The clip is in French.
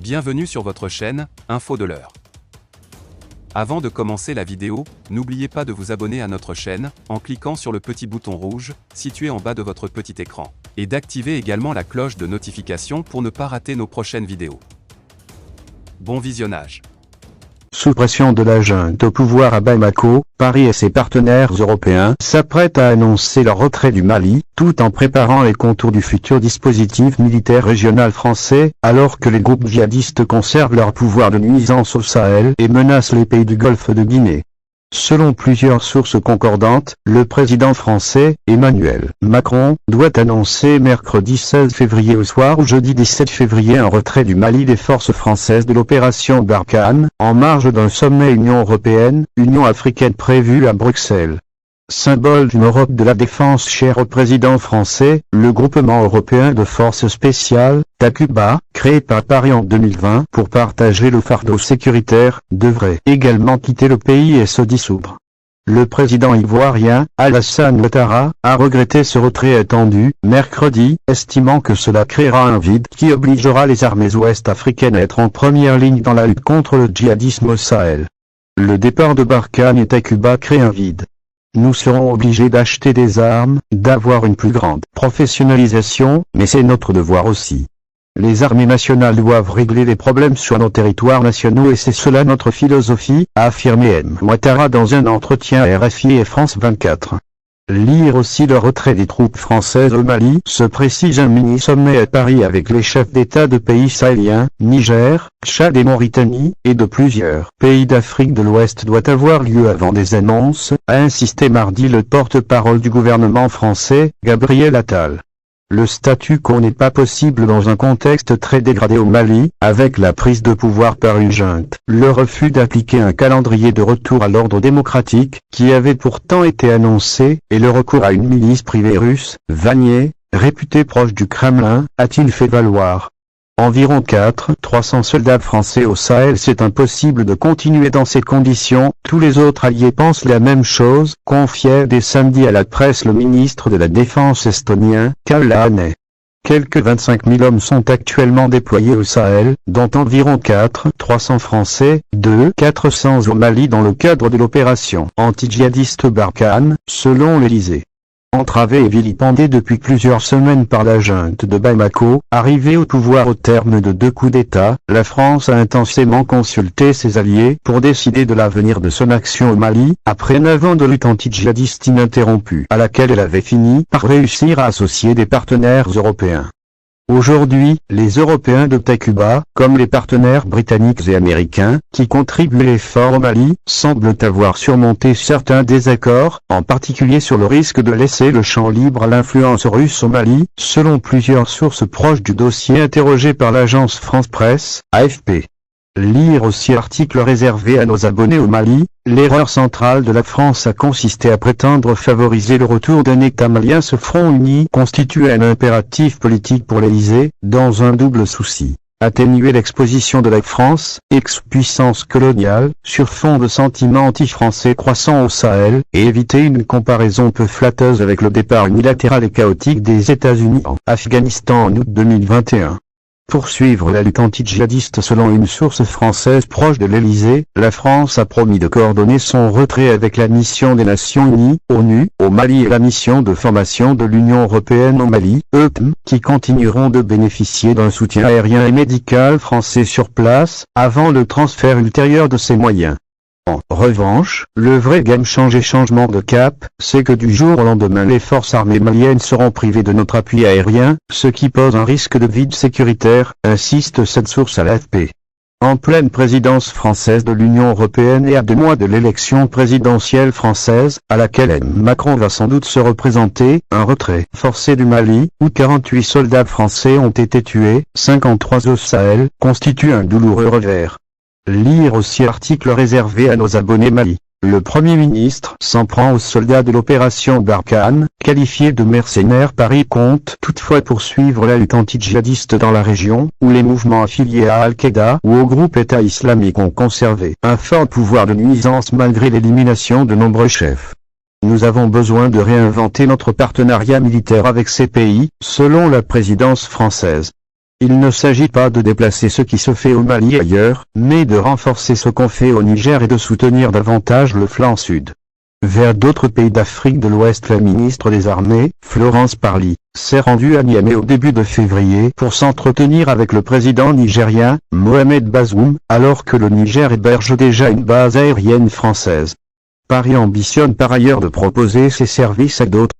Bienvenue sur votre chaîne, Info de l'heure. Avant de commencer la vidéo, n'oubliez pas de vous abonner à notre chaîne, en cliquant sur le petit bouton rouge, situé en bas de votre petit écran, et d'activer également la cloche de notification pour ne pas rater nos prochaines vidéos. Bon visionnage. Sous pression de la junte au pouvoir à Bamako, Paris et ses partenaires européens s'apprêtent à annoncer leur retrait du Mali, tout en préparant les contours du futur dispositif militaire régional français, alors que les groupes djihadistes conservent leur pouvoir de nuisance au Sahel et menacent les pays du Golfe de Guinée. Selon plusieurs sources concordantes, le président français, Emmanuel Macron, doit annoncer mercredi 16 février au soir ou jeudi 17 février un retrait du Mali des forces françaises de l'opération Barkhane, en marge d'un sommet Union européenne-Union africaine prévu à Bruxelles. Symbole d'une Europe de la défense chère au président français, le groupement européen de forces spéciales, Takuba, créé par Paris en 2020 pour partager le fardeau sécuritaire, devrait également quitter le pays et se dissoudre. Le président ivoirien, Alassane Ouattara, a regretté ce retrait attendu, mercredi, estimant que cela créera un vide qui obligera les armées ouest-africaines à être en première ligne dans la lutte contre le djihadisme au Sahel. Le départ de Barkhane et Takuba crée un vide. Nous serons obligés d'acheter des armes, d'avoir une plus grande professionnalisation, mais c'est notre devoir aussi. Les armées nationales doivent régler les problèmes sur nos territoires nationaux et c'est cela notre philosophie, a affirmé M. Ouattara dans un entretien à RFI et France 24. Lire aussi le retrait des troupes françaises au Mali, se précise un mini-sommet à Paris avec les chefs d'État de pays sahéliens, Niger, Tchad et Mauritanie, et de plusieurs pays d'Afrique de l'Ouest doit avoir lieu avant des annonces, a insisté mardi le porte-parole du gouvernement français, Gabriel Attal. Le statu quo n'est pas possible dans un contexte très dégradé au Mali, avec la prise de pouvoir par une junte, le refus d'appliquer un calendrier de retour à l'ordre démocratique, qui avait pourtant été annoncé, et le recours à une milice privée russe, Wagner, réputée proche du Kremlin, a-t-il fait valoir. Environ 300 soldats français au Sahel, c'est impossible de continuer dans ces conditions, tous les autres alliés pensent la même chose, confiait dès samedi à la presse le ministre de la Défense estonien, Kalle Laanne. Quelques 25 000 hommes sont actuellement déployés au Sahel, dont environ 300 Français, 400 au Mali dans le cadre de l'opération anti-djihadiste Barkhane, selon l'Élysée. Entravé et vilipendé depuis plusieurs semaines par la junte de Bamako, arrivée au pouvoir au terme de 2 coups d'État, la France a intensément consulté ses alliés pour décider de l'avenir de son action au Mali, après 9 ans de lutte anti-djihadiste ininterrompue, à laquelle elle avait fini par réussir à associer des partenaires européens. Aujourd'hui, les Européens de Takuba, comme les partenaires britanniques et américains, qui contribuent à l'effort au Mali, semblent avoir surmonté certains désaccords, en particulier sur le risque de laisser le champ libre à l'influence russe au Mali, selon plusieurs sources proches du dossier interrogées par l'agence France Presse, AFP. Lire aussi l'article réservé à nos abonnés au Mali, l'erreur centrale de la France a consisté à prétendre favoriser le retour d'un État malien. Ce front uni constitue un impératif politique pour l'Élysée, dans un double souci. Atténuer l'exposition de la France, ex-puissance coloniale, sur fond de sentiments anti-français croissants au Sahel, et éviter une comparaison peu flatteuse avec le départ unilatéral et chaotique des États-Unis en Afghanistan en août 2021. Poursuivre la lutte anti-djihadiste. Selon une source française proche de l'Élysée, la France a promis de coordonner son retrait avec la mission des Nations Unies, ONU, au Mali et la mission de formation de l'Union européenne au Mali, EUPM, qui continueront de bénéficier d'un soutien aérien et médical français sur place, avant le transfert ultérieur de ces moyens. En revanche, le vrai game changer changement de cap, c'est que du jour au lendemain les forces armées maliennes seront privées de notre appui aérien, ce qui pose un risque de vide sécuritaire, insiste cette source à l'AFP. En pleine présidence française de l'Union européenne et à 2 mois de l'élection présidentielle française, à laquelle M. Macron va sans doute se représenter, un retrait forcé du Mali, où 48 soldats français ont été tués, 53 au Sahel, constitue un douloureux revers. Lire aussi l'article réservé à nos abonnés Mali. Le Premier ministre s'en prend aux soldats de l'opération Barkhane, qualifiés de mercenaires. Paris compte toutefois poursuivre la lutte anti-djihadiste dans la région, où les mouvements affiliés à Al-Qaïda ou au groupe État islamique ont conservé un fort pouvoir de nuisance malgré l'élimination de nombreux chefs. Nous avons besoin de réinventer notre partenariat militaire avec ces pays, selon la présidence française. Il ne s'agit pas de déplacer ce qui se fait au Mali ailleurs, mais de renforcer ce qu'on fait au Niger et de soutenir davantage le flanc sud. Vers d'autres pays d'Afrique de l'Ouest. La ministre des Armées, Florence Parly, s'est rendue à Niamey au début de février pour s'entretenir avec le président nigérien, Mohamed Bazoum, alors que le Niger héberge déjà une base aérienne française. Paris ambitionne par ailleurs de proposer ses services à d'autres